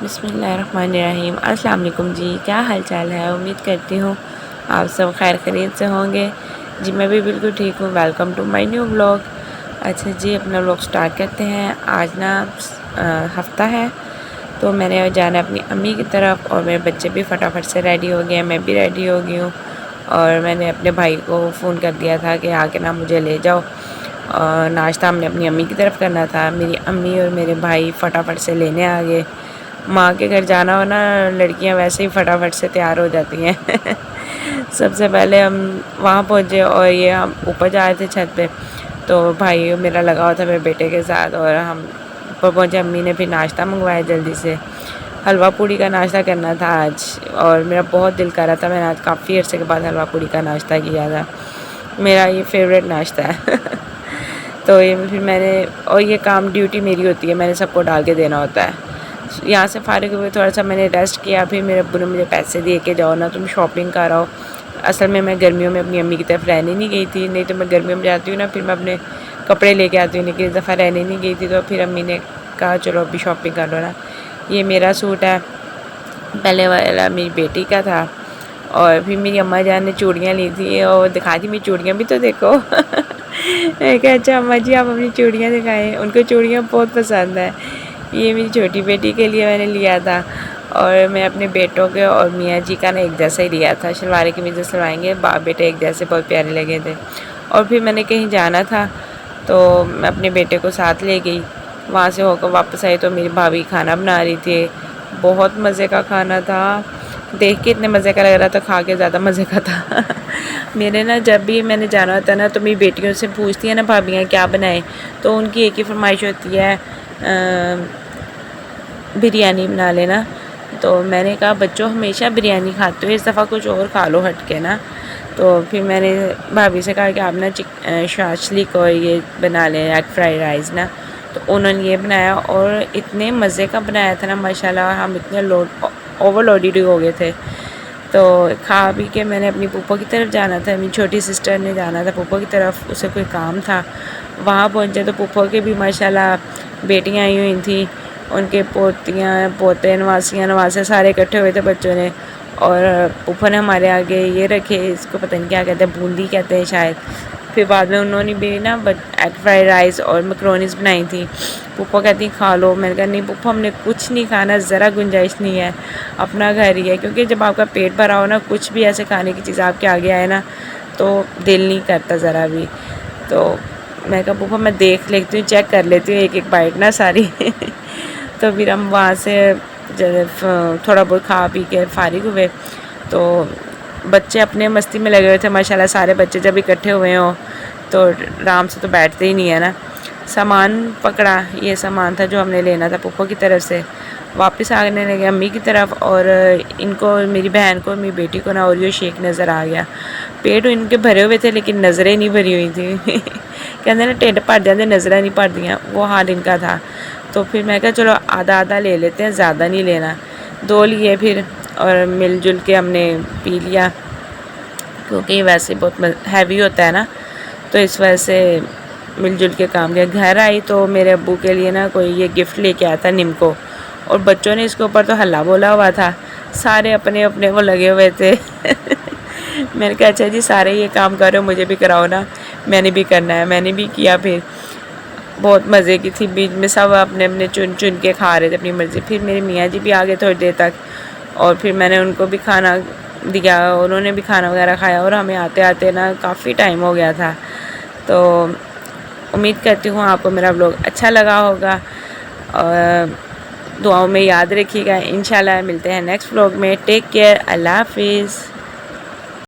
बिस्मिल्लाहिर्रहमानिर्रहीम। अस्सलाम वालेकुम जी, क्या हाल चाल है। उम्मीद करती हूँ आप सब खैर खैरियत से होंगे। जी मैं भी बिल्कुल ठीक हूँ। Welcome to my new vlog. अच्छा जी, अपना व्लॉग स्टार्ट करते हैं। आज ना हफ्ता है तो मैंने जाना अपनी अम्मी की तरफ और मेरे बच्चे भी फटाफट से रेडी हो गए, मैं भी रेडी हो गई हूँ। और मैंने अपने भाई को फ़ोन कर दिया था कि आके ना मुझे ले जाओ। नाश्ता हमने अपनी अम्मी की तरफ करना था। मेरी अम्मी और मेरे भाई फटाफट से लेने आ गए। माँ के घर जाना हो ना, लड़कियां वैसे ही फटाफट से तैयार हो जाती हैं। सबसे पहले हम वहाँ पहुँचे और ये हम ऊपर जा रहे थे छत पे, तो भाई मेरा लगा हुआ था मेरे बेटे के साथ और हम ऊपर पहुँचे। अम्मी ने फिर नाश्ता मंगवाया जल्दी से। हलवा पूड़ी का नाश्ता करना था आज और मेरा बहुत दिल कर रहा था। मैंने आज काफ़ी अर्से के बाद हलवा पूड़ी का नाश्ता किया था। मेरा ये फेवरेट नाश्ता है। तो ये फिर मैंने, और ये काम ड्यूटी मेरी होती है, मैंने सबको डाल के देना होता है। यहाँ से फारिग हुए थोड़ा सा मैंने रेस्ट किया। फिर मेरे अब्बू ने मुझे पैसे दिए कि जाओ ना तुम शॉपिंग कर आओ। असल में मैं गर्मियों में अपनी अम्मी की तरफ रहने नहीं गई थी, नहीं तो मैं गर्मियों में जाती हूँ ना फिर मैं अपने कपड़े लेके आती हूँ, लेकिन इस दफ़ा रहने नहीं गई थी। तो फिर अम्मी ने कहा चलो अभी शॉपिंग कर लो ना। ये मेरा सूट है, पहले वाला मेरी बेटी का था। और फिर मेरी अम्मा जान ने चूड़ियाँ ली थी और दिखा दी मेरी चूड़ियाँ भी तो देखो। मैं कहा अच्छा अम्मा जी आप अपनी चूड़ियाँ दिखाएं, उनको चूड़ियाँ बहुत पसंद है। ये मेरी छोटी बेटी के लिए मैंने लिया था और मैं अपने बेटों के और मियाँ जी का ना एक जैसा ही लिया था। शलवार की मीज़ें सिलवाएंगे, बाप बेटे एक जैसे बहुत प्यारे लगे थे। और फिर मैंने कहीं जाना था तो मैं अपने बेटे को साथ ले गई। वहाँ से होकर वापस आई तो मेरी भाभी खाना बना रही थी। बहुत मज़े का खाना था, देख के इतने मज़े का लग रहा था, खा के ज़्यादा मज़े का था। मेरे ना जब भी मैंने जाना होता है ना तो मेरी बेटियों से पूछती है ना भाभियाँ क्या बनाएं, तो उनकी एक ही फरमाइश होती है बिरयानी बना लेना। तो मैंने कहा बच्चों हमेशा बिरयानी खाते हो, इस दफ़ा कुछ और खा लो हट के ना। तो फिर मैंने भाभी से कहा कि आप ना शाशलिक और ये बना लें एग फ्राइड राइस ना। तो उन्होंने ये बनाया और इतने मज़े का बनाया था ना माशाल्लाह। हम इतने ओवरलोडेड हो गए थे। तो खा पी के मैंने अपनी फूफा की तरफ जाना था। मेरी छोटी सिस्टर ने जाना था फूफा की तरफ, उसे कोई काम था। वहाँ पहुँचे तो फूफा के भी माशाल्लाह बेटियाँ आई हुई थी, उनके पोतियाँ पोते नवासियाँ नवासे सारे इकट्ठे हुए थे बच्चों ने। और फूफा ने हमारे आगे ये रखे, इसको पता नहीं क्या कहते हैं, बूंदी कहते हैं शायद। फिर बाद में उन्होंने भी ना एग फ्राइड राइस और मैक्रोनीस बनाई थी। पप्पा कहती खा लो। मैंने कहा नहीं पप्पा हमने कुछ नहीं खाना, ज़रा गुंजाइश नहीं है, अपना घर ही है। क्योंकि जब आपका पेट भरा हो ना, कुछ भी ऐसे खाने की चीज़ आपके आगे आए ना तो दिल नहीं करता ज़रा भी। तो मैं कहा पप्पा मैं देख लेती हूँ, चेक कर लेती हूँ एक एक बाइट ना सारी। तो फिर हम वहाँ से जब थोड़ा बहुत खा पी के फारिग हुए तो बच्चे अपने मस्ती में लगे हुए थे माशाल्लाह। सारे बच्चे जब इकट्ठे हुए हों तो आराम से तो बैठते ही नहीं है ना। सामान पकड़ा, ये सामान था जो हमने लेना था पप्पो की तरफ से। वापस आने लगे अम्मी की तरफ और इनको, मेरी बहन को, मेरी बेटी को ना ओरियो शेक नज़र आ गया। पेट इनके भरे हुए थे लेकिन नज़रें नहीं भरी हुई थी। कहते ना ढिड भर जाते नज़रें नहीं भरदियाँ, वो हाल इनका था। तो फिर मैं कहा चलो आधा आधा ले लेते हैं, ज़्यादा नहीं लेना। 2 लिए फिर और मिलजुल के हमने पी लिया, क्योंकि वैसे बहुत हैवी होता है ना, तो इस वजह से मिलजुल के काम किया। घर आई तो मेरे अब्बू के लिए ना कोई ये गिफ्ट लेके आया था निम्को, और बच्चों ने इसके ऊपर तो हल्ला बोला हुआ था, सारे अपने अपने वो लगे हुए थे। मैंने कहा अच्छा जी सारे ये काम कर रहे हो, मुझे भी कराओ ना, मैंने भी करना है। मैंने भी किया। फिर बहुत मज़े की थी, बीच में सब अपने अपने चुन चुन के खा रहे थे अपनी मर्ज़ी। फिर मेरे मियाँ जी भी आ गए थोड़ी देर तक और फिर मैंने उनको भी खाना दिया, उन्होंने भी खाना वगैरह खाया और हमें आते आते ना काफ़ी टाइम हो गया था। तो उम्मीद करती हूँ आपको मेरा व्लॉग अच्छा लगा होगा और दुआओं में याद रखिएगा। इंशाल्लाह मिलते हैं नेक्स्ट व्लॉग में। टेक केयर, अल्लाह हाफिज़।